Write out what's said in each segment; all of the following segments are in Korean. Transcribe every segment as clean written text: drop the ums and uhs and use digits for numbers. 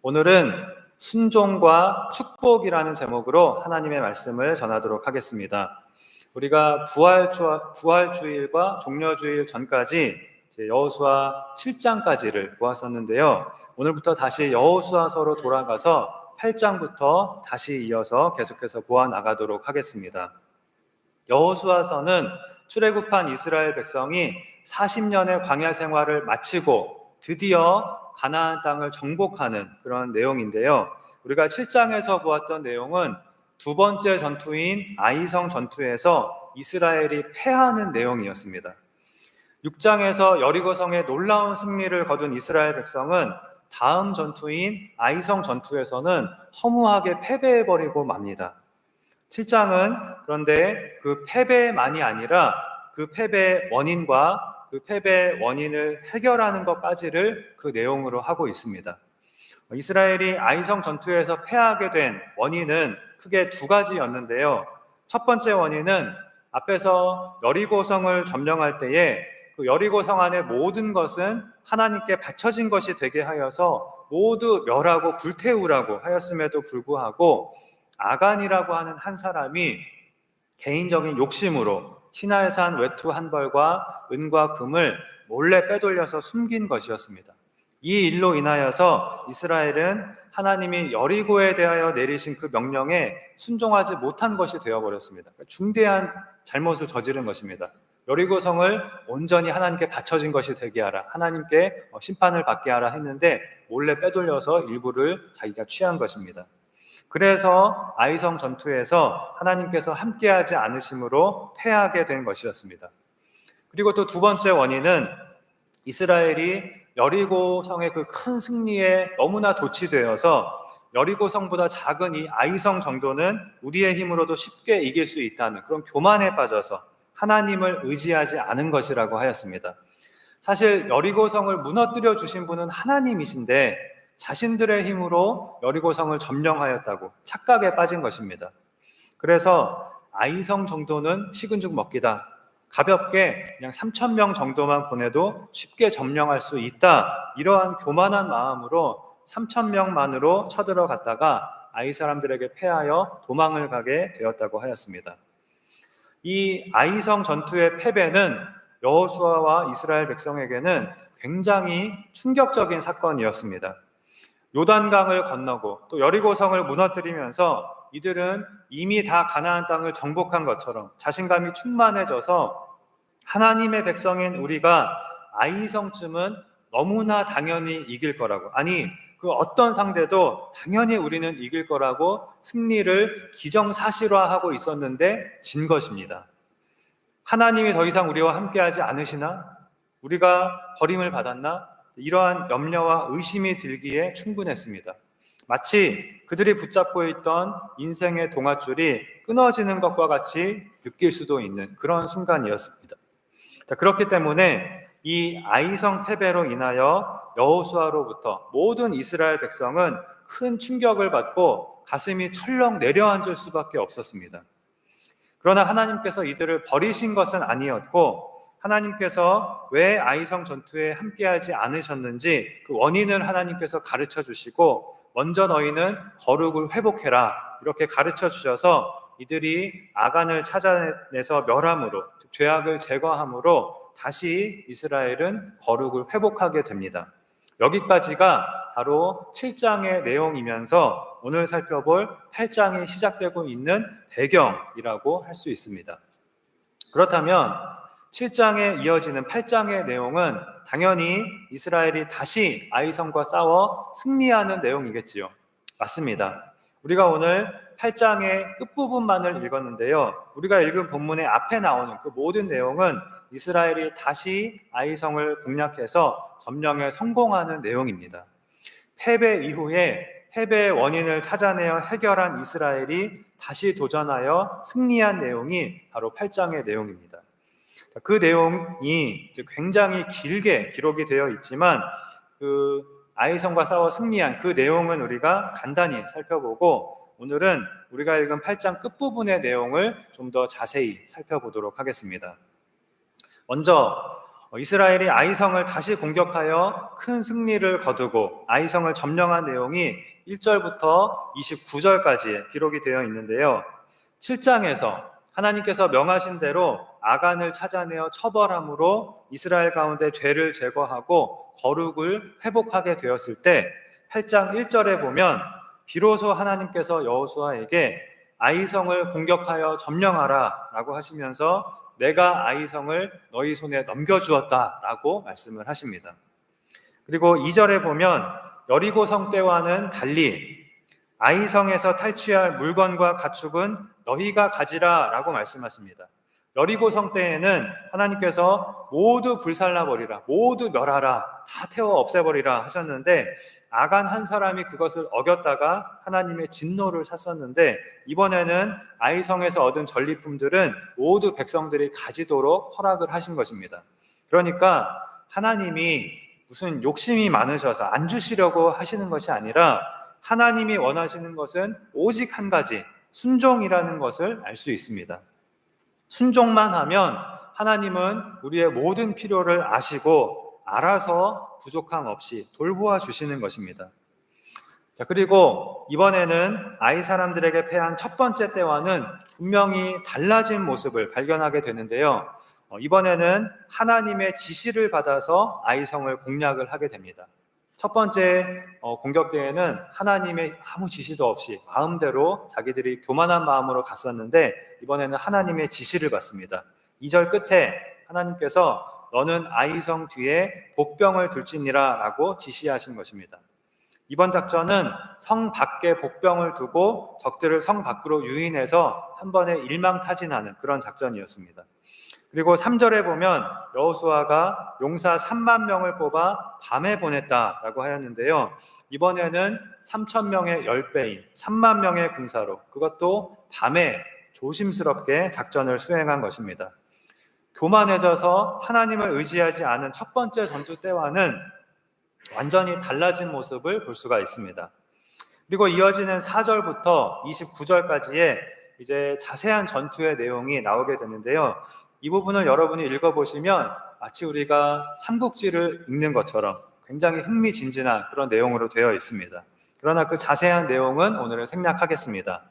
오늘은 순종과 축복이라는 제목으로 하나님의 말씀을 전하도록 하겠습니다. 우리가 부활주일과 종려주일 전까지 여호수아 7장까지를 보았었는데요. 오늘부터 다시 여호수아서로 돌아가서 8장부터 다시 이어서 계속해서 보아 나가도록 하겠습니다. 여호수아서는 출애굽한 이스라엘 백성이 40년의 광야 생활을 마치고 드디어 가나안 땅을 정복하는 그런 내용인데요. 우리가 7장에서 보았던 내용은 두 번째 전투인 아이성 전투에서 이스라엘이 패하는 내용이었습니다. 6장에서 여리고성의 놀라운 승리를 거둔 이스라엘 백성은 다음 전투인 아이성 전투에서는 허무하게 패배해버리고 맙니다. 7장은 그런데 그 패배만이 아니라 그 패배의 원인과 그 패배의 원인을 해결하는 것까지를 그 내용으로 하고 있습니다. 이스라엘이 아이성 전투에서 패하게 된 원인은 크게 두 가지였는데요. 첫 번째 원인은 앞에서 여리고성을 점령할 때에 그 여리고성 안의 모든 것은 하나님께 바쳐진 것이 되게 하여서 모두 멸하고 불태우라고 하였음에도 불구하고 아간이라고 하는 한 사람이 개인적인 욕심으로 시날산 외투 한 벌과 은과 금을 몰래 빼돌려서 숨긴 것이었습니다. 이 일로 인하여서 이스라엘은 하나님이 여리고에 대하여 내리신 그 명령에 순종하지 못한 것이 되어버렸습니다. 중대한 잘못을 저지른 것입니다. 여리고성을 온전히 하나님께 바쳐진 것이 되게 하라, 하나님께 심판을 받게 하라 했는데 몰래 빼돌려서 일부를 자기가 취한 것입니다. 그래서 아이성 전투에서 하나님께서 함께하지 않으심으로 패하게 된 것이었습니다. 그리고 또 두 번째 원인은 이스라엘이 여리고성의 그 큰 승리에 너무나 도취되어서 여리고성보다 작은 이 아이성 정도는 우리의 힘으로도 쉽게 이길 수 있다는 그런 교만에 빠져서 하나님을 의지하지 않은 것이라고 하였습니다. 사실 여리고성을 무너뜨려 주신 분은 하나님이신데 자신들의 힘으로 여리고성을 점령하였다고 착각에 빠진 것입니다. 그래서 아이성 정도는 식은 죽 먹기다, 가볍게 그냥 3,000명 정도만 보내도 쉽게 점령할 수 있다, 이러한 교만한 마음으로 3,000명만으로 쳐들어갔다가 아이 사람들에게 패하여 도망을 가게 되었다고 하였습니다. 이 아이성 전투의 패배는 여호수아와 이스라엘 백성에게는 굉장히 충격적인 사건이었습니다. 요단강을 건너고 또 여리고성을 무너뜨리면서 이들은 이미 다 가나안 땅을 정복한 것처럼 자신감이 충만해져서 하나님의 백성인 우리가 아이성쯤은 너무나 당연히 이길 거라고, 아니 그 어떤 상대도 당연히 우리는 이길 거라고 승리를 기정사실화하고 있었는데 진 것입니다. 하나님이 더 이상 우리와 함께하지 않으시나? 우리가 버림을 받았나? 이러한 염려와 의심이 들기에 충분했습니다. 마치 그들이 붙잡고 있던 인생의 동아줄이 끊어지는 것과 같이 느낄 수도 있는 그런 순간이었습니다. 그렇기 때문에 이 아이성 패배로 인하여 여호수아로부터 모든 이스라엘 백성은 큰 충격을 받고 가슴이 철렁 내려앉을 수밖에 없었습니다. 그러나 하나님께서 이들을 버리신 것은 아니었고, 하나님께서 왜 아이성 전투에 함께하지 않으셨는지 그 원인을 하나님께서 가르쳐 주시고, 먼저 너희는 거룩을 회복해라 이렇게 가르쳐 주셔서 이들이 아간을 찾아내서 멸함으로, 즉 죄악을 제거함으로 다시 이스라엘은 거룩을 회복하게 됩니다. 여기까지가 바로 7장의 내용이면서 오늘 살펴볼 8장이 시작되고 있는 배경이라고 할 수 있습니다. 그렇다면 7장에 이어지는 8장의 내용은 당연히 이스라엘이 다시 아이성과 싸워 승리하는 내용이겠지요. 맞습니다. 우리가 오늘 8장의 끝부분만을 읽었는데요. 우리가 읽은 본문의 앞에 나오는 그 모든 내용은 이스라엘이 다시 아이성을 공략해서 점령에 성공하는 내용입니다. 패배 이후에 패배의 원인을 찾아내어 해결한 이스라엘이 다시 도전하여 승리한 내용이 바로 8장의 내용입니다. 그 내용이 굉장히 길게 기록이 되어 있지만 그 아이성과 싸워 승리한 그 내용은 우리가 간단히 살펴보고, 오늘은 우리가 읽은 8장 끝부분의 내용을 좀 더 자세히 살펴보도록 하겠습니다. 먼저 이스라엘이 아이성을 다시 공격하여 큰 승리를 거두고 아이성을 점령한 내용이 1절부터 29절까지 기록이 되어 있는데요. 7장에서 하나님께서 명하신 대로 아간을 찾아내어 처벌함으로 이스라엘 가운데 죄를 제거하고 거룩을 회복하게 되었을 때 8장 1절에 보면 비로소 하나님께서 여호수아에게 아이성을 공격하여 점령하라 라고 하시면서 내가 아이성을 너희 손에 넘겨주었다 라고 말씀을 하십니다. 그리고 2절에 보면 여리고성 때와는 달리 아이성에서 탈취할 물건과 가축은 너희가 가지라 라고 말씀하십니다. 여리고성 때에는 하나님께서 모두 불살라버리라, 모두 멸하라, 다 태워 없애버리라 하셨는데 아간 한 사람이 그것을 어겼다가 하나님의 진노를 샀었는데 이번에는 아이성에서 얻은 전리품들은 모두 백성들이 가지도록 허락을 하신 것입니다. 그러니까 하나님이 무슨 욕심이 많으셔서 안 주시려고 하시는 것이 아니라 하나님이 원하시는 것은 오직 한 가지, 순종이라는 것을 알 수 있습니다. 순종만 하면 하나님은 우리의 모든 필요를 아시고 알아서 부족함 없이 돌보아 주시는 것입니다. 자, 그리고 이번에는 아이 사람들에게 패한 첫 번째 때와는 분명히 달라진 모습을 발견하게 되는데요. 이번에는 하나님의 지시를 받아서 아이성을 공략을 하게 됩니다. 첫 번째 공격 때에는 하나님의 아무 지시도 없이 마음대로 자기들이 교만한 마음으로 갔었는데 이번에는 하나님의 지시를 받습니다. 2절 끝에 하나님께서 너는 아이성 뒤에 복병을 둘지니라 라고 지시하신 것입니다. 이번 작전은 성 밖에 복병을 두고 적들을 성 밖으로 유인해서 한 번에 일망타진하는 그런 작전이었습니다. 그리고 3절에 보면 여호수아가 용사 3만 명을 뽑아 밤에 보냈다라고 하였는데요. 이번에는 3천 명의 10배인 3만 명의 군사로 그것도 밤에 조심스럽게 작전을 수행한 것입니다. 교만해져서 하나님을 의지하지 않은 첫 번째 전투 때와는 완전히 달라진 모습을 볼 수가 있습니다. 그리고 이어지는 4절부터 29절까지의 이제 자세한 전투의 내용이 나오게 되는데요. 이 부분을 여러분이 읽어보시면 마치 우리가 삼국지를 읽는 것처럼 굉장히 흥미진진한 그런 내용으로 되어 있습니다. 그러나 그 자세한 내용은 오늘은 생략하겠습니다.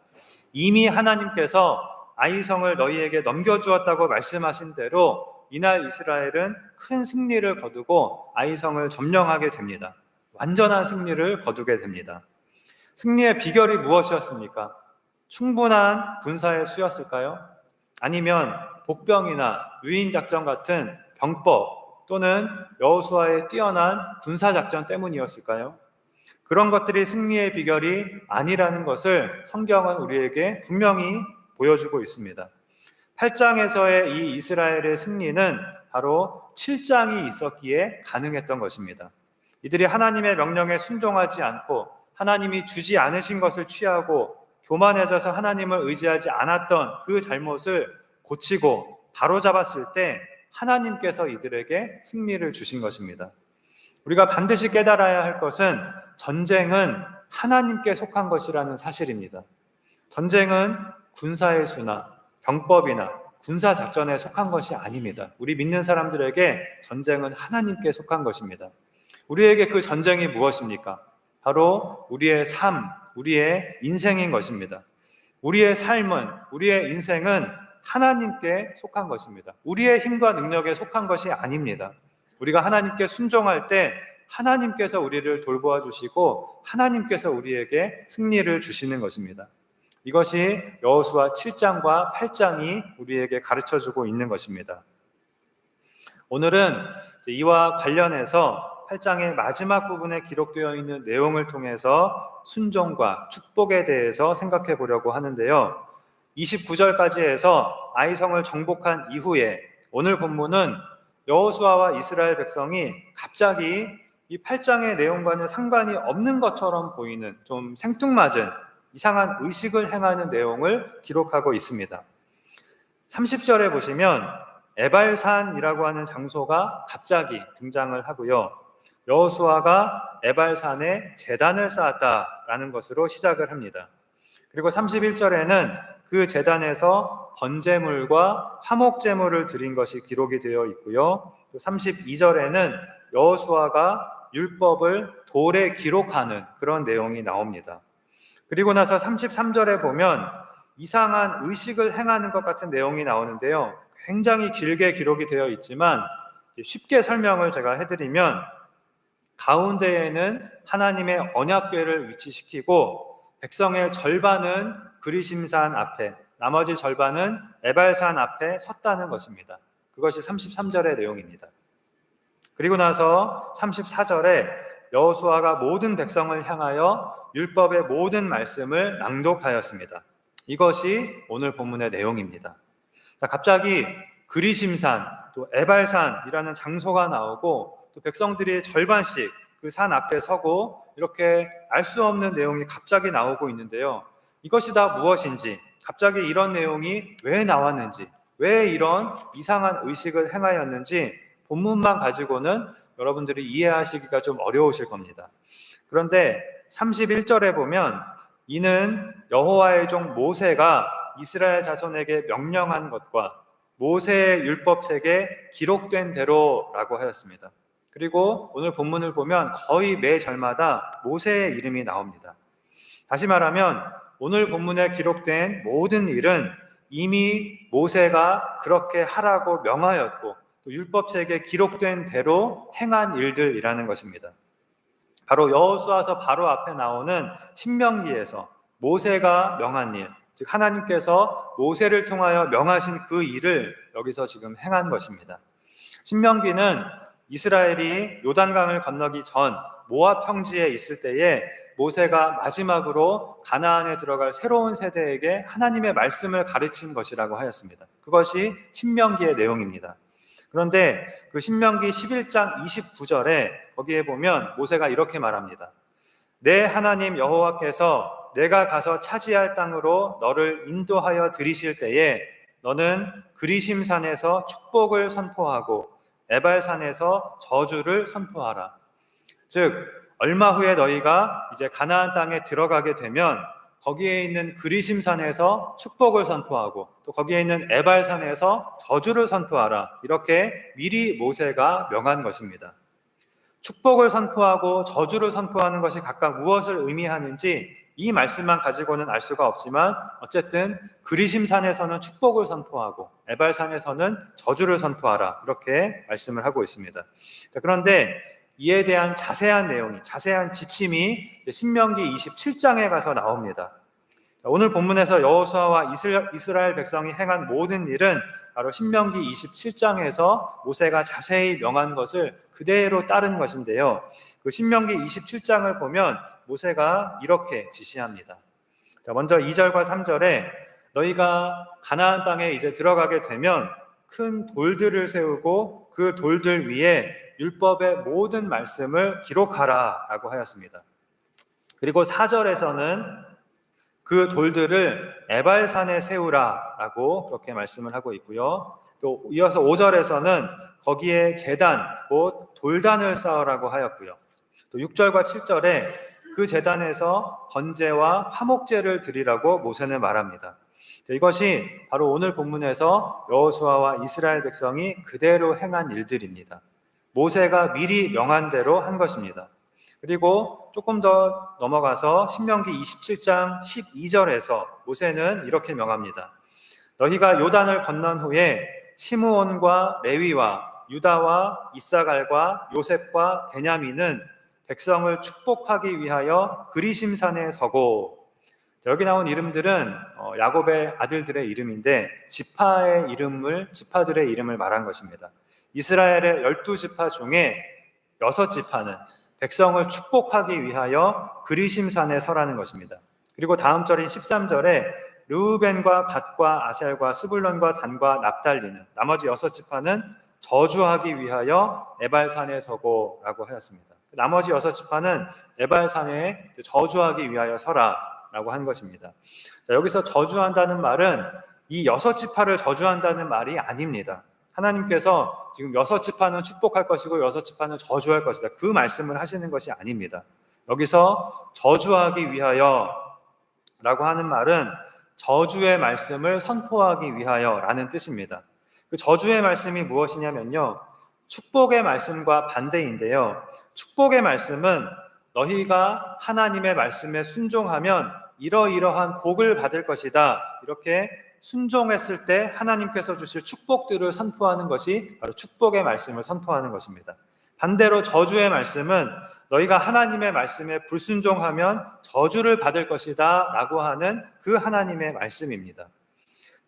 이미 하나님께서 아이성을 너희에게 넘겨주었다고 말씀하신 대로 이날 이스라엘은 큰 승리를 거두고 아이성을 점령하게 됩니다. 완전한 승리를 거두게 됩니다. 승리의 비결이 무엇이었습니까? 충분한 군사의 수였을까요? 아니면 복병이나 유인작전 같은 병법 또는 여호수아의 뛰어난 군사작전 때문이었을까요? 그런 것들이 승리의 비결이 아니라는 것을 성경은 우리에게 분명히 보여주고 있습니다. 8장에서의 이 이스라엘의 승리는 바로 7장이 있었기에 가능했던 것입니다. 이들이 하나님의 명령에 순종하지 않고 하나님이 주지 않으신 것을 취하고 교만해져서 하나님을 의지하지 않았던 그 잘못을 고치고 바로잡았을 때 하나님께서 이들에게 승리를 주신 것입니다. 우리가 반드시 깨달아야 할 것은 전쟁은 하나님께 속한 것이라는 사실입니다. 전쟁은 군사의 수나 병법이나 군사작전에 속한 것이 아닙니다. 우리 믿는 사람들에게 전쟁은 하나님께 속한 것입니다. 우리에게 그 전쟁이 무엇입니까? 바로 우리의 삶, 우리의 인생인 것입니다. 우리의 삶은, 우리의 인생은 하나님께 속한 것입니다. 우리의 힘과 능력에 속한 것이 아닙니다. 우리가 하나님께 순종할 때 하나님께서 우리를 돌보아 주시고 하나님께서 우리에게 승리를 주시는 것입니다. 이것이 여호수아 7장과 8장이 우리에게 가르쳐주고 있는 것입니다. 오늘은 이와 관련해서 8장의 마지막 부분에 기록되어 있는 내용을 통해서 순종과 축복에 대해서 생각해 보려고 하는데요. 29절까지 해서 아이성을 정복한 이후에 오늘 본문은 여호수아와 이스라엘 백성이 갑자기 이 8장의 내용과는 상관이 없는 것처럼 보이는 좀 생뚱맞은 이상한 의식을 행하는 내용을 기록하고 있습니다. 30절에 보시면 에발산이라고 하는 장소가 갑자기 등장을 하고요. 여호수아가 에발산에 제단을 쌓았다라는 것으로 시작을 합니다. 그리고 31절에는 그 제단에서 번제물과 화목제물을 드린 것이 기록이 되어 있고요. 또 32절에는 여호수아가 율법을 돌에 기록하는 그런 내용이 나옵니다. 그리고 나서 33절에 보면 이상한 의식을 행하는 것 같은 내용이 나오는데요. 굉장히 길게 기록이 되어 있지만 쉽게 설명을 제가 해드리면, 가운데에는 하나님의 언약궤를 위치시키고 백성의 절반은 그리심산 앞에, 나머지 절반은 에발산 앞에 섰다는 것입니다. 그것이 33절의 내용입니다. 그리고 나서 34절에 여호수아가 모든 백성을 향하여 율법의 모든 말씀을 낭독하였습니다. 이것이 오늘 본문의 내용입니다. 갑자기 그리심산, 또 에발산이라는 장소가 나오고, 또 백성들이 절반씩 그 산 앞에 서고, 이렇게 알 수 없는 내용이 갑자기 나오고 있는데요. 이것이 다 무엇인지, 갑자기 이런 내용이 왜 나왔는지, 왜 이런 이상한 의식을 행하였는지 본문만 가지고는 여러분들이 이해하시기가 좀 어려우실 겁니다. 그런데 31절에 보면 이는 여호와의 종 모세가 이스라엘 자손에게 명령한 것과 모세의 율법책에 기록된 대로라고 하였습니다. 그리고 오늘 본문을 보면 거의 매 절마다 모세의 이름이 나옵니다. 다시 말하면 오늘 본문에 기록된 모든 일은 이미 모세가 그렇게 하라고 명하였고, 또 율법책에 기록된 대로 행한 일들이라는 것입니다. 바로 여호수아서 바로 앞에 나오는 신명기에서 모세가 명한 일, 즉 하나님께서 모세를 통하여 명하신 그 일을 여기서 지금 행한 것입니다. 신명기는 이스라엘이 요단강을 건너기 전 모압 평지에 있을 때에 모세가 마지막으로 가나안에 들어갈 새로운 세대에게 하나님의 말씀을 가르친 것이라고 하였습니다. 그것이 신명기의 내용입니다. 그런데 그 신명기 11장 29절에 거기에 보면 모세가 이렇게 말합니다. 내 하나님 여호와께서 내가 가서 차지할 땅으로 너를 인도하여 들이실 때에 너는 그리심산에서 축복을 선포하고 에발산에서 저주를 선포하라. 즉 얼마 후에 너희가 이제 가나안 땅에 들어가게 되면 거기에 있는 그리심산에서 축복을 선포하고 또 거기에 있는 에발산에서 저주를 선포하라. 이렇게 미리 모세가 명한 것입니다. 축복을 선포하고 저주를 선포하는 것이 각각 무엇을 의미하는지 이 말씀만 가지고는 알 수가 없지만, 어쨌든 그리심산에서는 축복을 선포하고 에발산에서는 저주를 선포하라, 이렇게 말씀을 하고 있습니다. 그런데 이에 대한 자세한 내용이, 자세한 지침이 신명기 27장에 가서 나옵니다. 오늘 본문에서 여호수아와 이스라엘 백성이 행한 모든 일은 바로 신명기 27장에서 모세가 자세히 명한 것을 그대로 따른 것인데요. 그 신명기 27장을 보면 모세가 이렇게 지시합니다. 먼저 2절과 3절에 너희가 가나안 땅에 이제 들어가게 되면 큰 돌들을 세우고 그 돌들 위에 율법의 모든 말씀을 기록하라 라고 하였습니다. 그리고 4절에서는 그 돌들을 에발산에 세우라 라고 그렇게 말씀을 하고 있고요. 또 이어서 5절에서는 거기에 제단, 곧 돌단을 쌓으라고 하였고요. 또 6절과 7절에 그 제단에서 번제와 화목제를 드리라고 모세는 말합니다. 이것이 바로 오늘 본문에서 여호수아와 이스라엘 백성이 그대로 행한 일들입니다. 모세가 미리 명한 대로 한 것입니다. 그리고 조금 더 넘어가서 신명기 27장 12절에서 모세는 이렇게 명합니다. 너희가 요단을 건넌 후에 시므온과 레위와 유다와 이사갈과 요셉과 베냐민은 백성을 축복하기 위하여 그리심산에 서고, 여기 나온 이름들은 야곱의 아들들의 이름인데 지파들의 이름을 말한 것입니다. 이스라엘의 12지파 중에 6지파는 백성을 축복하기 위하여 그리심산에 서라는 것입니다. 그리고 다음 절인 13절에 르우벤과 갓과 아셀과 스불론과 단과 납달리는 나머지 6지파는 저주하기 위하여 에발산에 서고 라고 하였습니다. 나머지 6지파는 에발산에 저주하기 위하여 서라 라고 한 것입니다. 여기서 저주한다는 말은 이 6지파를 저주한다는 말이 아닙니다. 하나님께서 지금 6지파는 축복할 것이고 6지파는 저주할 것이다, 그 말씀을 하시는 것이 아닙니다. 여기서 저주하기 위하여 라고 하는 말은 저주의 말씀을 선포하기 위하여 라는 뜻입니다. 그 저주의 말씀이 무엇이냐면요, 축복의 말씀과 반대인데요. 축복의 말씀은 너희가 하나님의 말씀에 순종하면 이러이러한 복을 받을 것이다. 이렇게 순종했을 때 하나님께서 주실 축복들을 선포하는 것이 바로 축복의 말씀을 선포하는 것입니다. 반대로 저주의 말씀은 너희가 하나님의 말씀에 불순종하면 저주를 받을 것이다 라고 하는 그 하나님의 말씀입니다.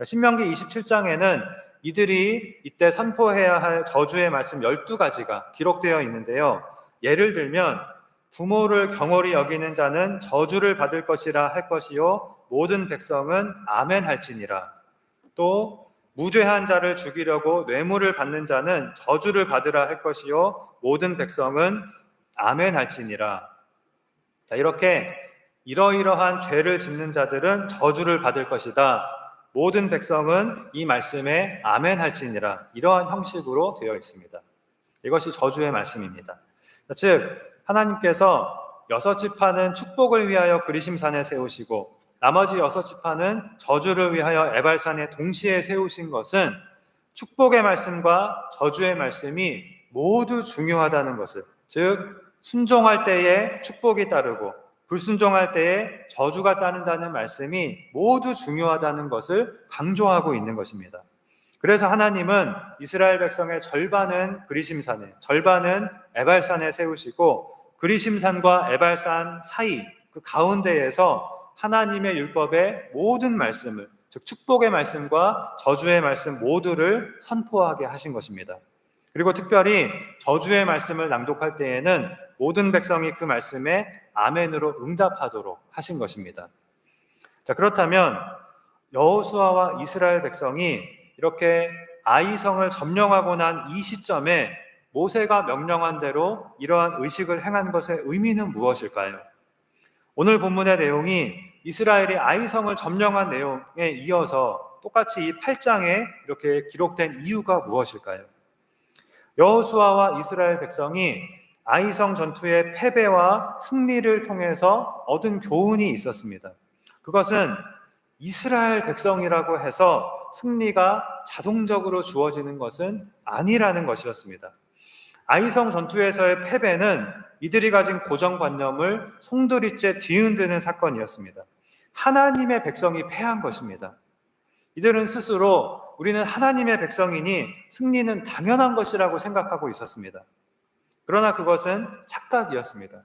신명기 27장에는 이들이 이때 선포해야 할 저주의 말씀 12가지가 기록되어 있는데요. 예를 들면 부모를 경홀히 여기는 자는 저주를 받을 것이라 할 것이요 모든 백성은 아멘 할지니라. 또 무죄한 자를 죽이려고 뇌물을 받는 자는 저주를 받으라 할 것이요 모든 백성은 아멘 할지니라. 자, 이렇게 이러이러한 죄를 짓는 자들은 저주를 받을 것이다. 모든 백성은 이 말씀에 아멘 할지니라. 이러한 형식으로 되어 있습니다. 이것이 저주의 말씀입니다. 즉 하나님께서 6지파는 축복을 위하여 그리심산에 세우시고 나머지 6지파는 저주를 위하여 에발산에 동시에 세우신 것은 축복의 말씀과 저주의 말씀이 모두 중요하다는 것을, 즉 순종할 때에 축복이 따르고 불순종할 때에 저주가 따른다는 말씀이 모두 중요하다는 것을 강조하고 있는 것입니다. 그래서 하나님은 이스라엘 백성의 절반은 그리심산에, 절반은 에발산에 세우시고 그리심산과 에발산 사이 그 가운데에서 하나님의 율법의 모든 말씀을, 즉 축복의 말씀과 저주의 말씀 모두를 선포하게 하신 것입니다. 그리고 특별히 저주의 말씀을 낭독할 때에는 모든 백성이 그 말씀에 아멘으로 응답하도록 하신 것입니다. 자, 그렇다면 여호수아와 이스라엘 백성이 이렇게 아이성을 점령하고 난 이 시점에 모세가 명령한 대로 이러한 의식을 행한 것의 의미는 무엇일까요? 오늘 본문의 내용이 이스라엘이 아이성을 점령한 내용에 이어서 똑같이 이 8장에 이렇게 기록된 이유가 무엇일까요? 여호수아와 이스라엘 백성이 아이성 전투의 패배와 승리를 통해서 얻은 교훈이 있었습니다. 그것은 이스라엘 백성이라고 해서 승리가 자동적으로 주어지는 것은 아니라는 것이었습니다. 아이성 전투에서의 패배는 이들이 가진 고정관념을 송두리째 뒤흔드는 사건이었습니다. 하나님의 백성이 패한 것입니다. 이들은 스스로 우리는 하나님의 백성이니 승리는 당연한 것이라고 생각하고 있었습니다. 그러나 그것은 착각이었습니다.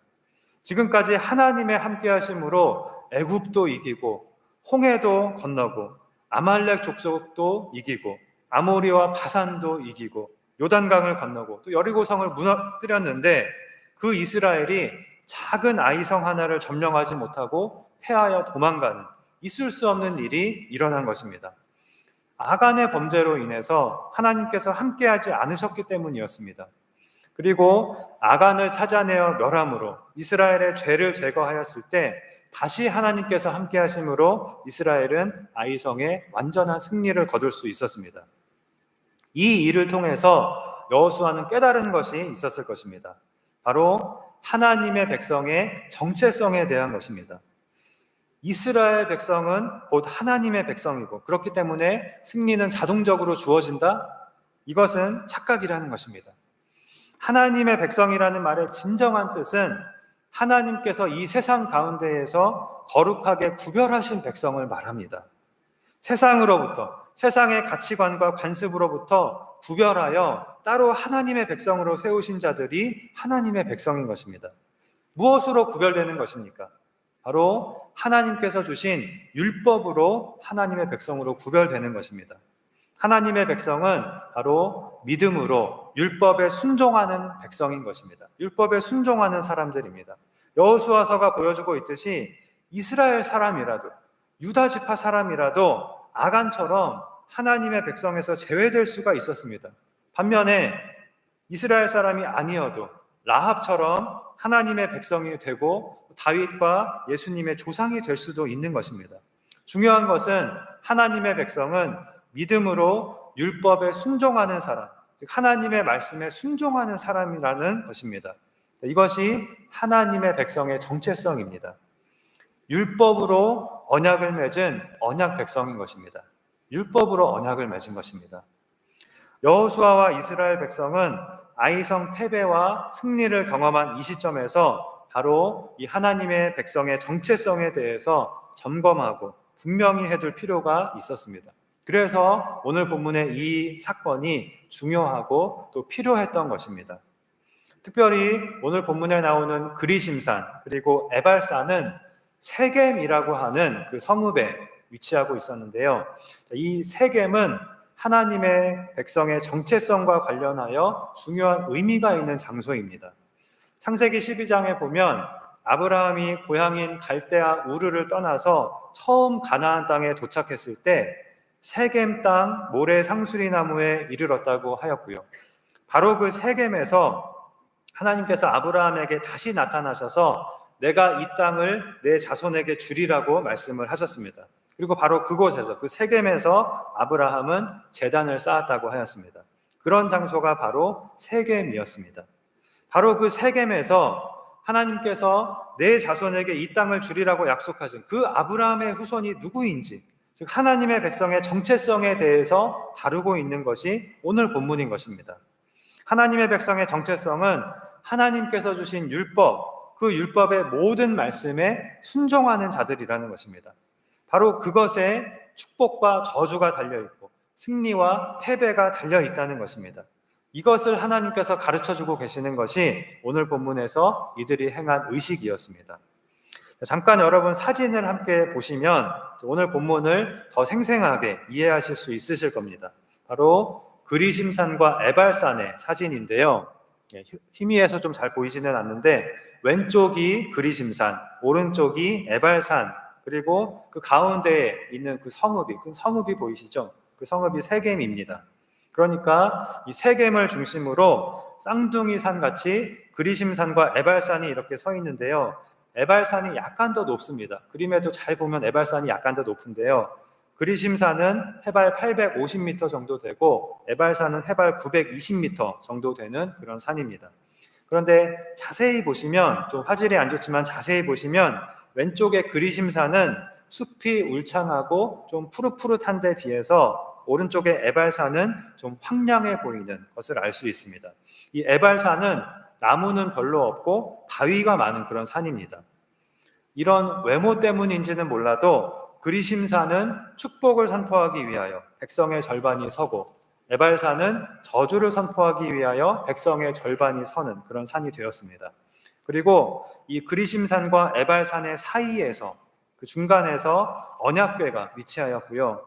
지금까지 하나님의 함께하심으로 애굽도 이기고 홍해도 건너고 아말렉 족속도 이기고 아모리와 바산도 이기고 요단강을 건너고 또 여리고성을 무너뜨렸는데 그 이스라엘이 작은 아이성 하나를 점령하지 못하고 패하여 도망가는 있을 수 없는 일이 일어난 것입니다. 아간의 범죄로 인해서 하나님께서 함께하지 않으셨기 때문이었습니다. 그리고 아간을 찾아내어 멸함으로 이스라엘의 죄를 제거하였을 때 다시 하나님께서 함께 하심으로 이스라엘은 아이성의 완전한 승리를 거둘 수 있었습니다. 이 일을 통해서 여호수아는 깨달은 것이 있었을 것입니다. 바로 하나님의 백성의 정체성에 대한 것입니다. 이스라엘 백성은 곧 하나님의 백성이고 그렇기 때문에 승리는 자동적으로 주어진다? 이것은 착각이라는 것입니다. 하나님의 백성이라는 말의 진정한 뜻은 하나님께서 이 세상 가운데에서 거룩하게 구별하신 백성을 말합니다. 세상으로부터, 세상의 가치관과 관습으로부터 구별하여 따로 하나님의 백성으로 세우신 자들이 하나님의 백성인 것입니다. 무엇으로 구별되는 것입니까? 바로 하나님께서 주신 율법으로 하나님의 백성으로 구별되는 것입니다. 하나님의 백성은 바로 믿음으로 율법에 순종하는 백성인 것입니다. 율법에 순종하는 사람들입니다. 여호수아서가 보여주고 있듯이 이스라엘 사람이라도 유다 지파 사람이라도 아간처럼 하나님의 백성에서 제외될 수가 있었습니다. 반면에 이스라엘 사람이 아니어도 라합처럼 하나님의 백성이 되고 다윗과 예수님의 조상이 될 수도 있는 것입니다. 중요한 것은 하나님의 백성은 믿음으로 율법에 순종하는 사람, 즉 하나님의 말씀에 순종하는 사람이라는 것입니다. 이것이 하나님의 백성의 정체성입니다. 율법으로 언약을 맺은 언약 백성인 것입니다. 율법으로 언약을 맺은 것입니다. 여호수아와 이스라엘 백성은 아이성 패배와 승리를 경험한 이 시점에서 바로 이 하나님의 백성의 정체성에 대해서 점검하고 분명히 해둘 필요가 있었습니다. 그래서 오늘 본문의 이 사건이 중요하고 또 필요했던 것입니다. 특별히 오늘 본문에 나오는 그리심산 그리고 에발산은 세겜이라고 하는 그 성읍에 위치하고 있었는데요. 이 세겜은 하나님의 백성의 정체성과 관련하여 중요한 의미가 있는 장소입니다. 창세기 12장에 보면 아브라함이 고향인 갈대아 우르를 떠나서 처음 가나안 땅에 도착했을 때 세겜 땅 모래 상수리 나무에 이르렀다고 하였고요. 바로 그 세겜에서 하나님께서 아브라함에게 다시 나타나셔서 내가 이 땅을 내 자손에게 주리라고 말씀을 하셨습니다. 그리고 바로 그곳에서 그 세겜에서 아브라함은 제단을 쌓았다고 하였습니다. 그런 장소가 바로 세겜이었습니다. 바로 그 세겜에서 하나님께서 내 자손에게 이 땅을 주리라고 약속하신 그 아브라함의 후손이 누구인지, 즉 하나님의 백성의 정체성에 대해서 다루고 있는 것이 오늘 본문인 것입니다. 하나님의 백성의 정체성은 하나님께서 주신 율법, 그 율법의 모든 말씀에 순종하는 자들이라는 것입니다. 바로 그것에 축복과 저주가 달려있고 승리와 패배가 달려있다는 것입니다. 이것을 하나님께서 가르쳐주고 계시는 것이 오늘 본문에서 이들이 행한 의식이었습니다. 잠깐 여러분 사진을 함께 보시면 오늘 본문을 더 생생하게 이해하실 수 있으실 겁니다. 바로 그리심산과 에발산의 사진인데요. 희미해서 좀 잘 보이지는 않는데 왼쪽이 그리심산, 오른쪽이 에발산, 그리고 그 가운데에 있는 그 성읍이 보이시죠? 그 성읍이 세겜입니다. 그러니까 이 세겜을 중심으로 쌍둥이 산 같이 그리심산과 에발산이 이렇게 서 있는데요. 에발산이 약간 더 높습니다. 그림에도 잘 보면 에발산이 약간 더 높은데요. 그리심산은 해발 850m 정도 되고 에발산은 해발 920m 정도 되는 그런 산입니다. 그런데 자세히 보시면, 좀 화질이 안 좋지만 자세히 보시면 왼쪽의 그리심산은 숲이 울창하고 좀 푸릇푸릇한 데 비해서 오른쪽의 에발산은 좀 황량해 보이는 것을 알 수 있습니다. 이 에발산은 나무는 별로 없고 바위가 많은 그런 산입니다. 이런 외모 때문인지는 몰라도 그리심산은 축복을 선포하기 위하여 백성의 절반이 서고 에발산은 저주를 선포하기 위하여 백성의 절반이 서는 그런 산이 되었습니다. 그리고 이 그리심산과 에발산의 사이에서 그 중간에서 언약궤가 위치하였고요.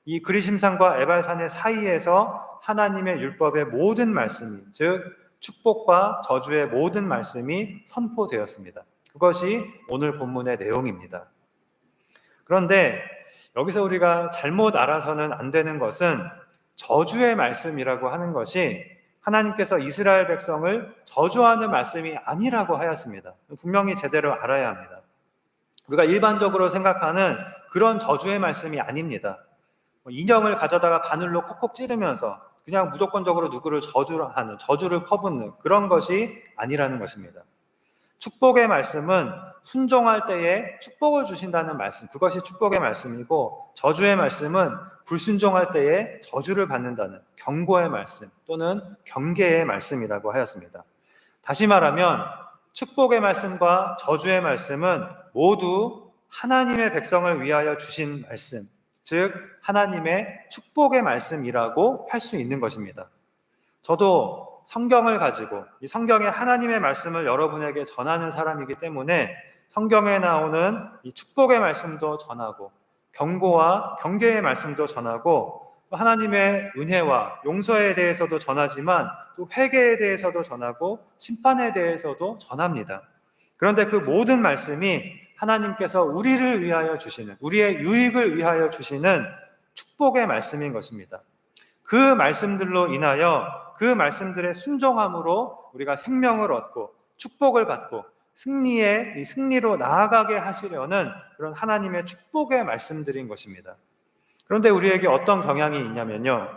이 그리심산과 에발산의 사이에서 하나님의 율법의 모든 말씀이, 즉 축복과 저주의 모든 말씀이 선포되었습니다. 그것이 오늘 본문의 내용입니다. 그런데 여기서 우리가 잘못 알아서는 안 되는 것은 저주의 말씀이라고 하는 것이 하나님께서 이스라엘 백성을 저주하는 말씀이 아니라고 하였습니다. 분명히 제대로 알아야 합니다. 우리가 일반적으로 생각하는 그런 저주의 말씀이 아닙니다. 인형을 가져다가 바늘로 콕콕 찌르면서 그냥 무조건적으로 누구를 저주를 퍼붓는 그런 것이 아니라는 것입니다. 축복의 말씀은 순종할 때에 축복을 주신다는 말씀, 그것이 축복의 말씀이고, 저주의 말씀은 불순종할 때에 저주를 받는다는 경고의 말씀 또는 경계의 말씀이라고 하였습니다. 다시 말하면 축복의 말씀과 저주의 말씀은 모두 하나님의 백성을 위하여 주신 말씀, 즉 하나님의 축복의 말씀이라고 할 수 있는 것입니다. 저도 성경을 가지고 이 성경의 하나님의 말씀을 여러분에게 전하는 사람이기 때문에 성경에 나오는 이 축복의 말씀도 전하고 경고와 경계의 말씀도 전하고 하나님의 은혜와 용서에 대해서도 전하지만 또 회개에 대해서도 전하고 심판에 대해서도 전합니다. 그런데 그 모든 말씀이 하나님께서 우리를 위하여 주시는, 우리의 유익을 위하여 주시는 축복의 말씀인 것입니다. 그 말씀들로 인하여 그 말씀들의 순종함으로 우리가 생명을 얻고 축복을 받고 승리로 나아가게 하시려는 그런 하나님의 축복의 말씀들인 것입니다. 그런데 우리에게 어떤 경향이 있냐면요,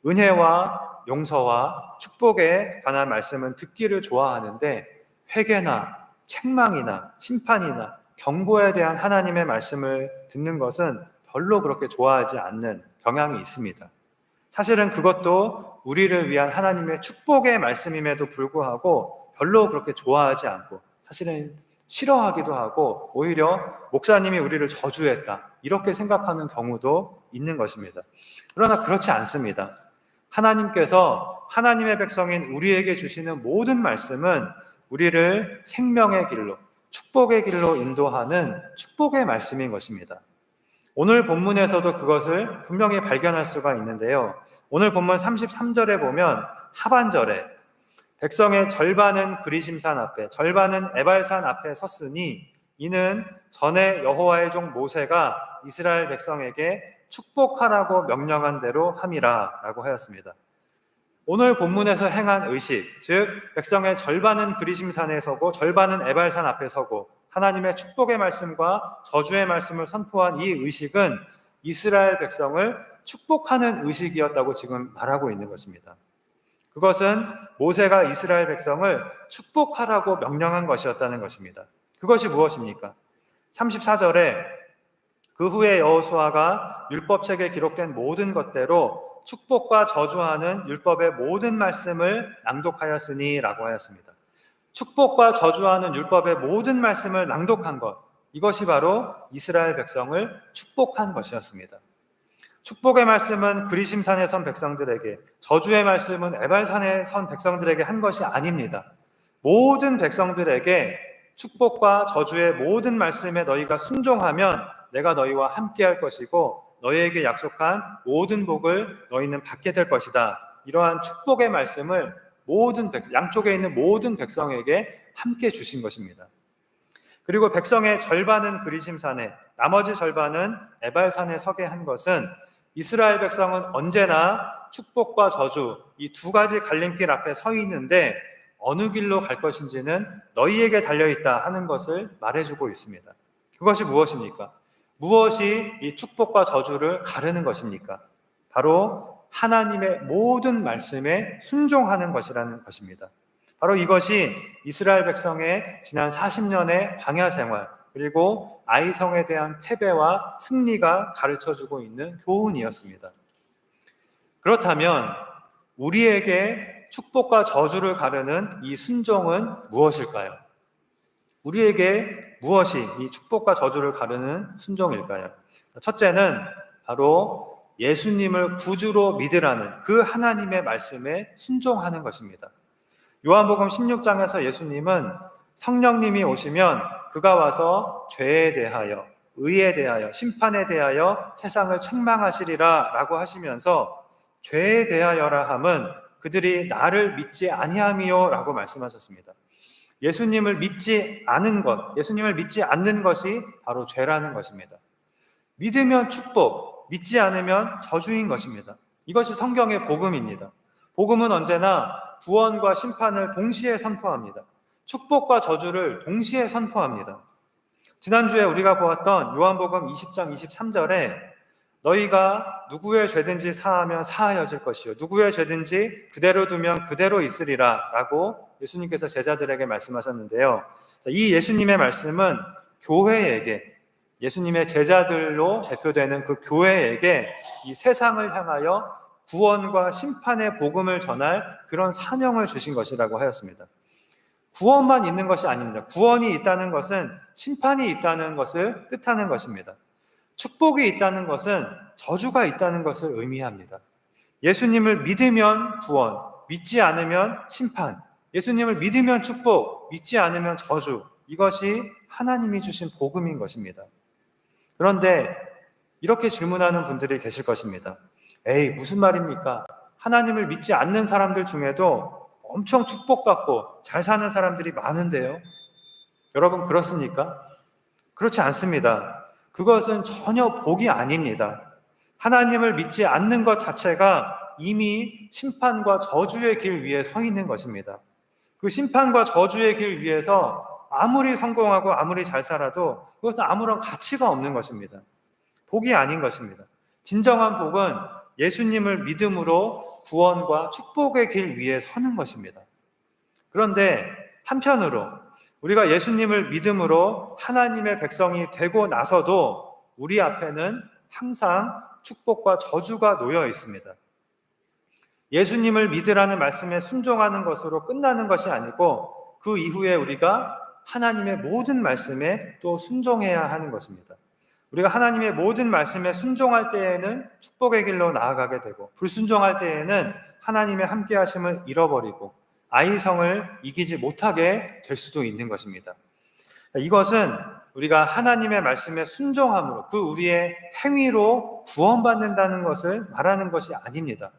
은혜와 용서와 축복에 관한 말씀은 듣기를 좋아하는데 회개나 책망이나 심판이나 경고에 대한 하나님의 말씀을 듣는 것은 별로 그렇게 좋아하지 않는 경향이 있습니다. 사실은 그것도 우리를 위한 하나님의 축복의 말씀임에도 불구하고 별로 그렇게 좋아하지 않고 사실은 싫어하기도 하고 오히려 목사님이 우리를 저주했다 이렇게 생각하는 경우도 있는 것입니다. 그러나 그렇지 않습니다. 하나님께서 하나님의 백성인 우리에게 주시는 모든 말씀은 우리를 생명의 길로, 축복의 길로 인도하는 축복의 말씀인 것입니다. 오늘 본문에서도 그것을 분명히 발견할 수가 있는데요. 오늘 본문 33절에 보면 하반절에 백성의 절반은 그리심산 앞에, 절반은 에발산 앞에 섰으니 이는 전에 여호와의 종 모세가 이스라엘 백성에게 축복하라고 명령한 대로 함이라 라고 하였습니다. 오늘 본문에서 행한 의식, 즉 백성의 절반은 그리심산에 서고 절반은 에발산 앞에 서고 하나님의 축복의 말씀과 저주의 말씀을 선포한 이 의식은 이스라엘 백성을 축복하는 의식이었다고 지금 말하고 있는 것입니다. 그것은 모세가 이스라엘 백성을 축복하라고 명령한 것이었다는 것입니다. 그것이 무엇입니까? 34절에 그 후에 여호수아가 율법책에 기록된 모든 것대로 축복과 저주하는 율법의 모든 말씀을 낭독하였으니 라고 하였습니다. 축복과 저주하는 율법의 모든 말씀을 낭독한 것, 이것이 바로 이스라엘 백성을 축복한 것이었습니다. 축복의 말씀은 그리심산에 선 백성들에게, 저주의 말씀은 에발산에 선 백성들에게 한 것이 아닙니다. 모든 백성들에게 축복과 저주의 모든 말씀에 너희가 순종하면 내가 너희와 함께 할 것이고 너희에게 약속한 모든 복을 너희는 받게 될 것이다. 이러한 축복의 말씀을 양쪽에 있는 모든 백성에게 함께 주신 것입니다. 그리고 백성의 절반은 그리심산에, 나머지 절반은 에발산에 서게 한 것은 이스라엘 백성은 언제나 축복과 저주, 이 두 가지 갈림길 앞에 서 있는데 어느 길로 갈 것인지는 너희에게 달려있다 하는 것을 말해주고 있습니다. 그것이 무엇입니까? 무엇이 이 축복과 저주를 가르는 것입니까? 바로 하나님의 모든 말씀에 순종하는 것이라는 것입니다. 바로 이것이 이스라엘 백성의 지난 40년의 광야 생활, 그리고 아이성에 대한 패배와 승리가 가르쳐주고 있는 교훈이었습니다. 그렇다면 우리에게 축복과 저주를 가르는 이 순종은 무엇일까요? 우리에게 무엇이 이 축복과 저주를 가르는 순종일까요? 첫째는 바로 예수님을 구주로 믿으라는 그 하나님의 말씀에 순종하는 것입니다. 요한복음 16장에서 예수님은 성령님이 오시면 그가 와서 죄에 대하여, 의에 대하여, 심판에 대하여 세상을 책망하시리라 라고 하시면서 죄에 대하여라 함은 그들이 나를 믿지 아니함이요 라고 말씀하셨습니다. 예수님을 믿지 않은 것, 예수님을 믿지 않는 것이 바로 죄라는 것입니다. 믿으면 축복, 믿지 않으면 저주인 것입니다. 이것이 성경의 복음입니다. 복음은 언제나 구원과 심판을 동시에 선포합니다. 축복과 저주를 동시에 선포합니다. 지난주에 우리가 보았던 요한복음 20장 23절에 너희가 누구의 죄든지 사하면 사하여질 것이요 누구의 죄든지 그대로 두면 그대로 있으리라 라고 예수님께서 제자들에게 말씀하셨는데요. 이 예수님의 말씀은 교회에게, 예수님의 제자들로 대표되는 그 교회에게 이 세상을 향하여 구원과 심판의 복음을 전할 그런 사명을 주신 것이라고 하였습니다. 구원만 있는 것이 아닙니다. 구원이 있다는 것은 심판이 있다는 것을 뜻하는 것입니다. 축복이 있다는 것은 저주가 있다는 것을 의미합니다. 예수님을 믿으면 구원, 믿지 않으면 심판, 예수님을 믿으면 축복, 믿지 않으면 저주, 이것이 하나님이 주신 복음인 것입니다. 그런데 이렇게 질문하는 분들이 계실 것입니다. 에이, 무슨 말입니까? 하나님을 믿지 않는 사람들 중에도 엄청 축복받고 잘 사는 사람들이 많은데요. 여러분 그렇습니까? 그렇지 않습니다. 그것은 전혀 복이 아닙니다. 하나님을 믿지 않는 것 자체가 이미 심판과 저주의 길 위에 서 있는 것입니다. 그 심판과 저주의 길 위에서 아무리 성공하고 아무리 잘 살아도 그것은 아무런 가치가 없는 것입니다. 복이 아닌 것입니다. 진정한 복은 예수님을 믿음으로 구원과 축복의 길 위에 서는 것입니다. 그런데 한편으로 우리가 예수님을 믿음으로 하나님의 백성이 되고 나서도 우리 앞에는 항상 축복과 저주가 놓여 있습니다. 예수님을 믿으라는 말씀에 순종하는 것으로 끝나는 것이 아니고 그 이후에 우리가 하나님의 모든 말씀에 또 순종해야 하는 것입니다. 우리가 하나님의 모든 말씀에 순종할 때에는 축복의 길로 나아가게 되고, 불순종할 때에는 하나님의 함께 하심을 잃어버리고 아이성을 이기지 못하게 될 수도 있는 것입니다. 이것은 우리가 하나님의 말씀에 순종함으로, 그 우리의 행위로 구원받는다는 것을 말하는 것이 아닙니다.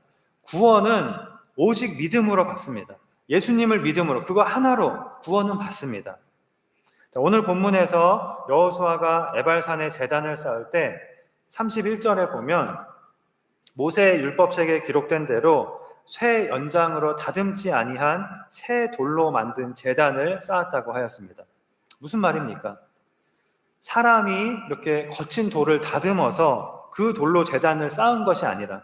구원은 오직 믿음으로 받습니다. 예수님을 믿음으로, 그거 하나로 구원은 받습니다. 오늘 본문에서 여호수아가 에발산에 제단을 쌓을 때 31절에 보면 모세의 율법책에 기록된 대로 쇠 연장으로 다듬지 아니한 새 돌로 만든 제단을 쌓았다고 하였습니다. 무슨 말입니까? 사람이 이렇게 거친 돌을 다듬어서 그 돌로 제단을 쌓은 것이 아니라,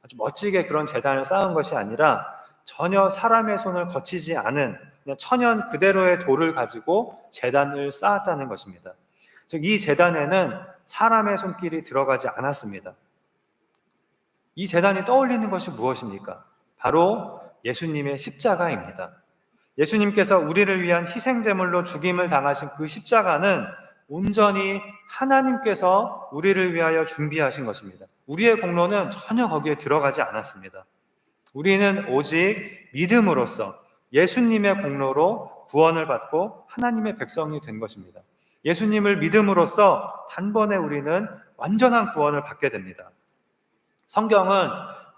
아주 멋지게 그런 제단을 쌓은 것이 아니라 전혀 사람의 손을 거치지 않은 그냥 천연 그대로의 돌을 가지고 제단을 쌓았다는 것입니다. 즉, 이 제단에는 사람의 손길이 들어가지 않았습니다. 이 제단이 떠올리는 것이 무엇입니까? 바로 예수님의 십자가입니다. 예수님께서 우리를 위한 희생제물로 죽임을 당하신 그 십자가는 온전히 하나님께서 우리를 위하여 준비하신 것입니다. 우리의 공로는 전혀 거기에 들어가지 않았습니다. 우리는 오직 믿음으로써 예수님의 공로로 구원을 받고 하나님의 백성이 된 것입니다. 예수님을 믿음으로써 단번에 우리는 완전한 구원을 받게 됩니다. 성경은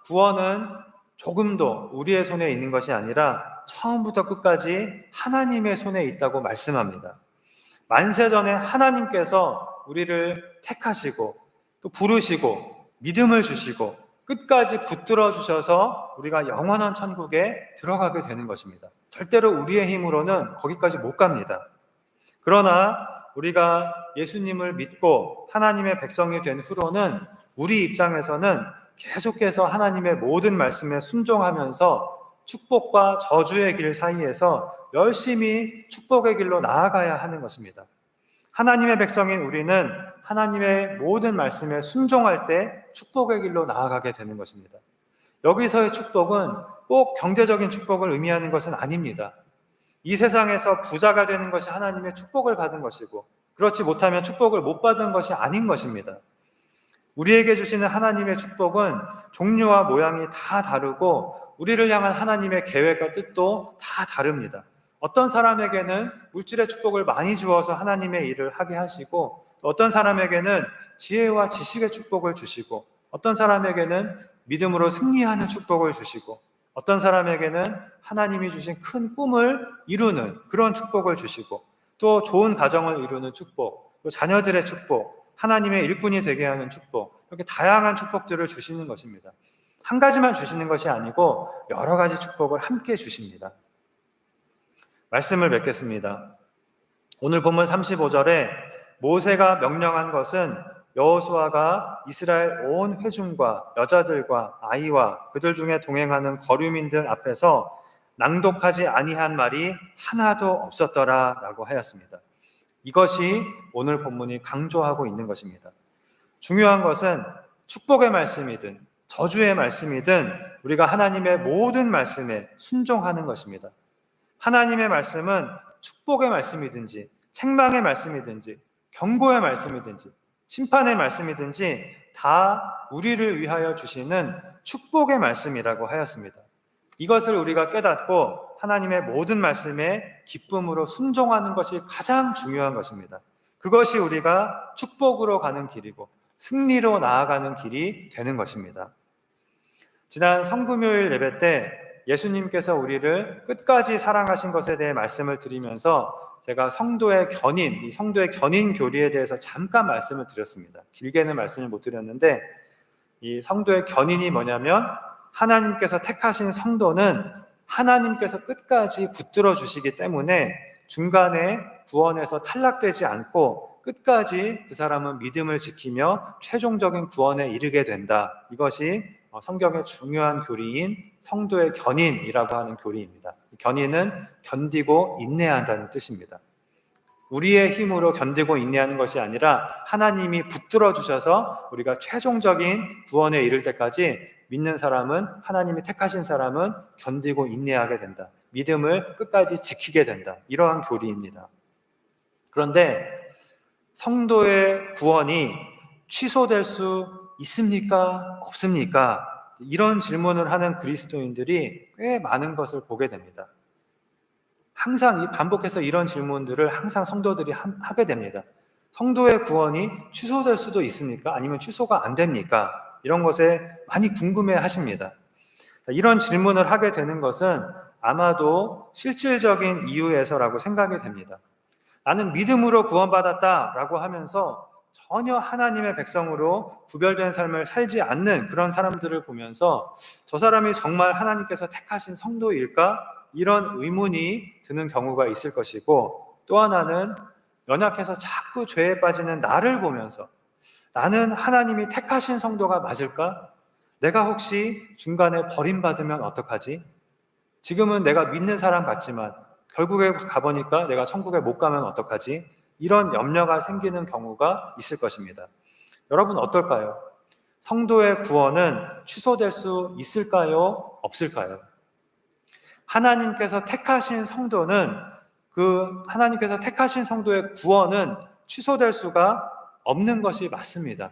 구원은 조금도 우리의 손에 있는 것이 아니라 처음부터 끝까지 하나님의 손에 있다고 말씀합니다. 만세전에 하나님께서 우리를 택하시고 또 부르시고 믿음을 주시고 끝까지 붙들어 주셔서 우리가 영원한 천국에 들어가게 되는 것입니다. 절대로 우리의 힘으로는 거기까지 못 갑니다. 그러나 우리가 예수님을 믿고 하나님의 백성이 된 후로는 우리 입장에서는 계속해서 하나님의 모든 말씀에 순종하면서 축복과 저주의 길 사이에서 열심히 축복의 길로 나아가야 하는 것입니다. 하나님의 백성인 우리는 하나님의 모든 말씀에 순종할 때 축복의 길로 나아가게 되는 것입니다. 여기서의 축복은 꼭 경제적인 축복을 의미하는 것은 아닙니다. 이 세상에서 부자가 되는 것이 하나님의 축복을 받은 것이고, 그렇지 못하면 축복을 못 받은 것이 아닌 것입니다. 우리에게 주시는 하나님의 축복은 종류와 모양이 다 다르고 우리를 향한 하나님의 계획과 뜻도 다 다릅니다. 어떤 사람에게는 물질의 축복을 많이 주어서 하나님의 일을 하게 하시고, 어떤 사람에게는 지혜와 지식의 축복을 주시고, 어떤 사람에게는 믿음으로 승리하는 축복을 주시고, 어떤 사람에게는 하나님이 주신 큰 꿈을 이루는 그런 축복을 주시고, 또 좋은 가정을 이루는 축복, 또 자녀들의 축복, 하나님의 일꾼이 되게 하는 축복, 이렇게 다양한 축복들을 주시는 것입니다. 한 가지만 주시는 것이 아니고 여러 가지 축복을 함께 주십니다. 말씀을 맺겠습니다. 오늘 본문 35절에 모세가 명령한 것은 여호수아가 이스라엘 온 회중과 여자들과 아이와 그들 중에 동행하는 거류민들 앞에서 낭독하지 아니한 말이 하나도 없었더라 라고 하였습니다. 이것이 오늘 본문이 강조하고 있는 것입니다. 중요한 것은 축복의 말씀이든 저주의 말씀이든 우리가 하나님의 모든 말씀에 순종하는 것입니다. 하나님의 말씀은 축복의 말씀이든지 책망의 말씀이든지 경고의 말씀이든지 심판의 말씀이든지 다 우리를 위하여 주시는 축복의 말씀이라고 하였습니다. 이것을 우리가 깨닫고 하나님의 모든 말씀에 기쁨으로 순종하는 것이 가장 중요한 것입니다. 그것이 우리가 축복으로 가는 길이고 승리로 나아가는 길이 되는 것입니다. 지난 성금요일 예배 때 예수님께서 우리를 끝까지 사랑하신 것에 대해 말씀을 드리면서 제가 성도의 견인, 이 성도의 견인 교리에 대해서 잠깐 말씀을 드렸습니다. 길게는 말씀을 못 드렸는데, 이 성도의 견인이 뭐냐면 하나님께서 택하신 성도는 하나님께서 끝까지 붙들어 주시기 때문에 중간에 구원에서 탈락되지 않고 끝까지 그 사람은 믿음을 지키며 최종적인 구원에 이르게 된다. 이것이 성경의 중요한 교리인 성도의 견인이라고 하는 교리입니다. 견인은 견디고 인내한다는 뜻입니다. 우리의 힘으로 견디고 인내하는 것이 아니라 하나님이 붙들어 주셔서 우리가 최종적인 구원에 이를 때까지 믿는 사람은, 하나님이 택하신 사람은 견디고 인내하게 된다. 믿음을 끝까지 지키게 된다. 이러한 교리입니다. 그런데 성도의 구원이 취소될 수 있습니까? 없습니까? 이런 질문을 하는 그리스도인들이 꽤 많은 것을 보게 됩니다. 항상 반복해서 이런 질문들을 항상 성도들이 하게 됩니다. 성도의 구원이 취소될 수도 있습니까? 아니면 취소가 안 됩니까? 이런 것에 많이 궁금해 하십니다. 이런 질문을 하게 되는 것은 아마도 실질적인 이유에서라고 생각이 됩니다. 나는 믿음으로 구원받았다라고 하면서 전혀 하나님의 백성으로 구별된 삶을 살지 않는 그런 사람들을 보면서 저 사람이 정말 하나님께서 택하신 성도일까? 이런 의문이 드는 경우가 있을 것이고, 또 하나는 연약해서 자꾸 죄에 빠지는 나를 보면서 나는 하나님이 택하신 성도가 맞을까? 내가 혹시 중간에 버림받으면 어떡하지? 지금은 내가 믿는 사람 같지만 결국에 가보니까 내가 천국에 못 가면 어떡하지? 이런 염려가 생기는 경우가 있을 것입니다. 여러분 어떨까요? 성도의 구원은 취소될 수 있을까요? 없을까요? 하나님께서 택하신 성도는, 하나님께서 택하신 성도의 구원은 취소될 수가 없는 것이 맞습니다.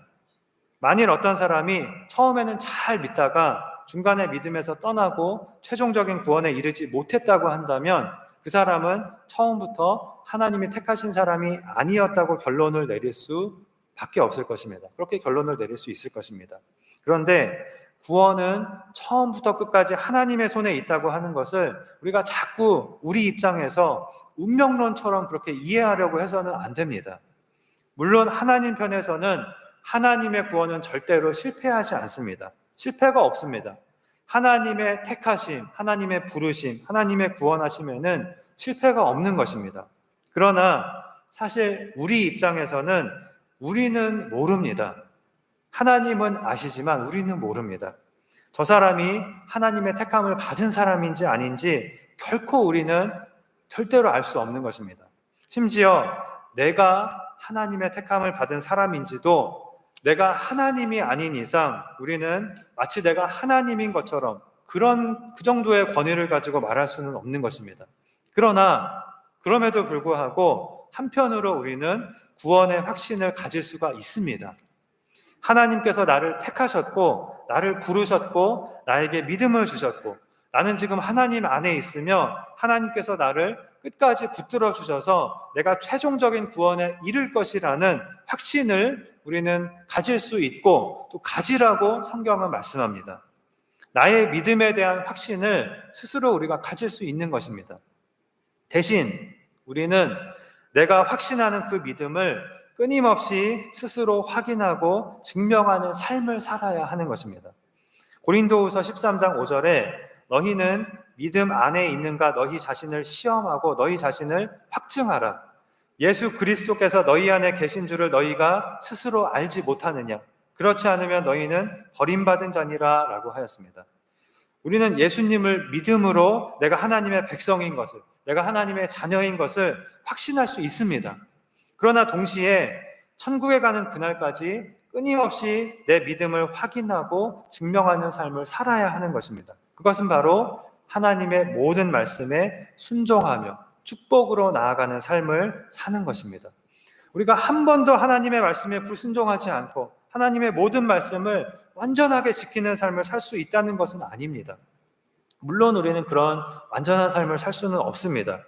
만일 어떤 사람이 처음에는 잘 믿다가 중간에 믿음에서 떠나고 최종적인 구원에 이르지 못했다고 한다면 그 사람은 처음부터 하나님이 택하신 사람이 아니었다고 결론을 내릴 수밖에 없을 것입니다. 그렇게 결론을 내릴 수 있을 것입니다. 그런데 구원은 처음부터 끝까지 하나님의 손에 있다고 하는 것을 우리가 자꾸 우리 입장에서 운명론처럼 그렇게 이해하려고 해서는 안 됩니다. 물론 하나님 편에서는 하나님의 구원은 절대로 실패하지 않습니다. 실패가 없습니다. 하나님의 택하심, 하나님의 부르심, 하나님의 구원하심에는 실패가 없는 것입니다. 그러나 사실 우리 입장에서는 우리는 모릅니다. 하나님은 아시지만 우리는 모릅니다. 저 사람이 하나님의 택함을 받은 사람인지 아닌지 결코 우리는 절대로 알 수 없는 것입니다. 심지어 내가 하나님의 택함을 받은 사람인지도 내가 하나님이 아닌 이상 우리는 마치 내가 하나님인 것처럼 그 정도의 권위를 가지고 말할 수는 없는 것입니다. 그러나 그럼에도 불구하고 한편으로 우리는 구원의 확신을 가질 수가 있습니다. 하나님께서 나를 택하셨고 나를 부르셨고 나에게 믿음을 주셨고 나는 지금 하나님 안에 있으며 하나님께서 나를 끝까지 붙들어 주셔서 내가 최종적인 구원에 이를 것이라는 확신을 우리는 가질 수 있고 또 가지라고 성경은 말씀합니다. 나의 믿음에 대한 확신을 스스로 우리가 가질 수 있는 것입니다. 대신 우리는 내가 확신하는 그 믿음을 끊임없이 스스로 확인하고 증명하는 삶을 살아야 하는 것입니다. 고린도후서 13장 5절에 너희는 믿음 안에 있는가 너희 자신을 시험하고 너희 자신을 확증하라. 예수 그리스도께서 너희 안에 계신 줄을 너희가 스스로 알지 못하느냐. 그렇지 않으면 너희는 버림받은 자니라 라고 하였습니다. 우리는 예수님을 믿음으로 내가 하나님의 백성인 것을, 내가 하나님의 자녀인 것을 확신할 수 있습니다. 그러나 동시에 천국에 가는 그날까지 끊임없이 내 믿음을 확인하고 증명하는 삶을 살아야 하는 것입니다. 그것은 바로 하나님의 모든 말씀에 순종하며 축복으로 나아가는 삶을 사는 것입니다. 우리가 한 번도 하나님의 말씀에 불순종하지 않고 하나님의 모든 말씀을 완전하게 지키는 삶을 살 수 있다는 것은 아닙니다. 물론 우리는 그런 완전한 삶을 살 수는 없습니다.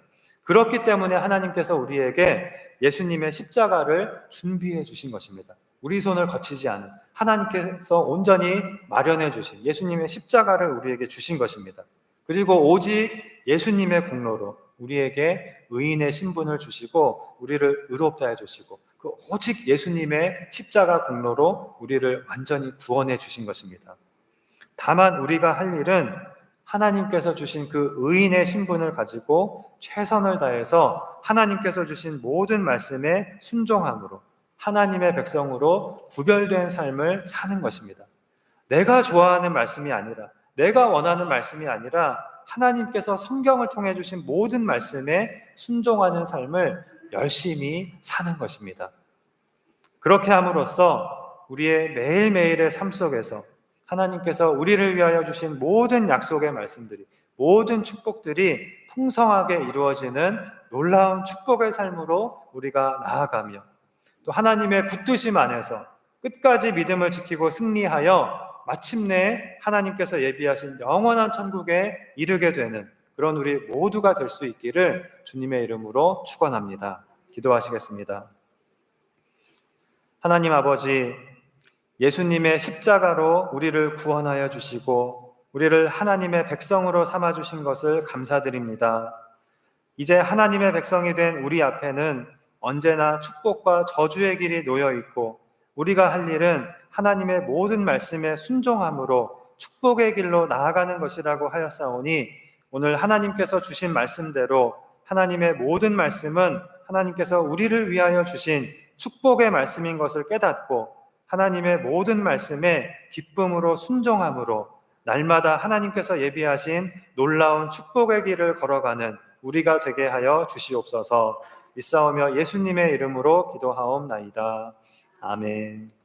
그렇기 때문에 하나님께서 우리에게 예수님의 십자가를 준비해 주신 것입니다. 우리 손을 거치지 않은 하나님께서 온전히 마련해 주신 예수님의 십자가를 우리에게 주신 것입니다. 그리고 오직 예수님의 공로로 우리에게 의인의 신분을 주시고 우리를 의롭다 해주시고 그 오직 예수님의 십자가 공로로 우리를 완전히 구원해 주신 것입니다. 다만 우리가 할 일은 하나님께서 주신 그 의인의 신분을 가지고 최선을 다해서 하나님께서 주신 모든 말씀에 순종함으로 하나님의 백성으로 구별된 삶을 사는 것입니다. 내가 좋아하는 말씀이 아니라 내가 원하는 말씀이 아니라 하나님께서 성경을 통해 주신 모든 말씀에 순종하는 삶을 열심히 사는 것입니다. 그렇게 함으로써 우리의 매일매일의 삶 속에서 하나님께서 우리를 위하여 주신 모든 약속의 말씀들이, 모든 축복들이 풍성하게 이루어지는 놀라운 축복의 삶으로 우리가 나아가며, 또 하나님의 붙드심 안에서 끝까지 믿음을 지키고 승리하여 마침내 하나님께서 예비하신 영원한 천국에 이르게 되는 그런 우리 모두가 될 수 있기를 주님의 이름으로 축원합니다. 기도하시겠습니다. 하나님 아버지, 예수님의 십자가로 우리를 구원하여 주시고 우리를 하나님의 백성으로 삼아 주신 것을 감사드립니다. 이제 하나님의 백성이 된 우리 앞에는 언제나 축복과 저주의 길이 놓여 있고, 우리가 할 일은 하나님의 모든 말씀에 순종함으로 축복의 길로 나아가는 것이라고 하였사오니, 오늘 하나님께서 주신 말씀대로 하나님의 모든 말씀은 하나님께서 우리를 위하여 주신 축복의 말씀인 것을 깨닫고, 하나님의 모든 말씀에 기쁨으로 순종함으로 날마다 하나님께서 예비하신 놀라운 축복의 길을 걸어가는 우리가 되게 하여 주시옵소서. 믿사오며 예수님의 이름으로 기도하옵나이다. 아멘.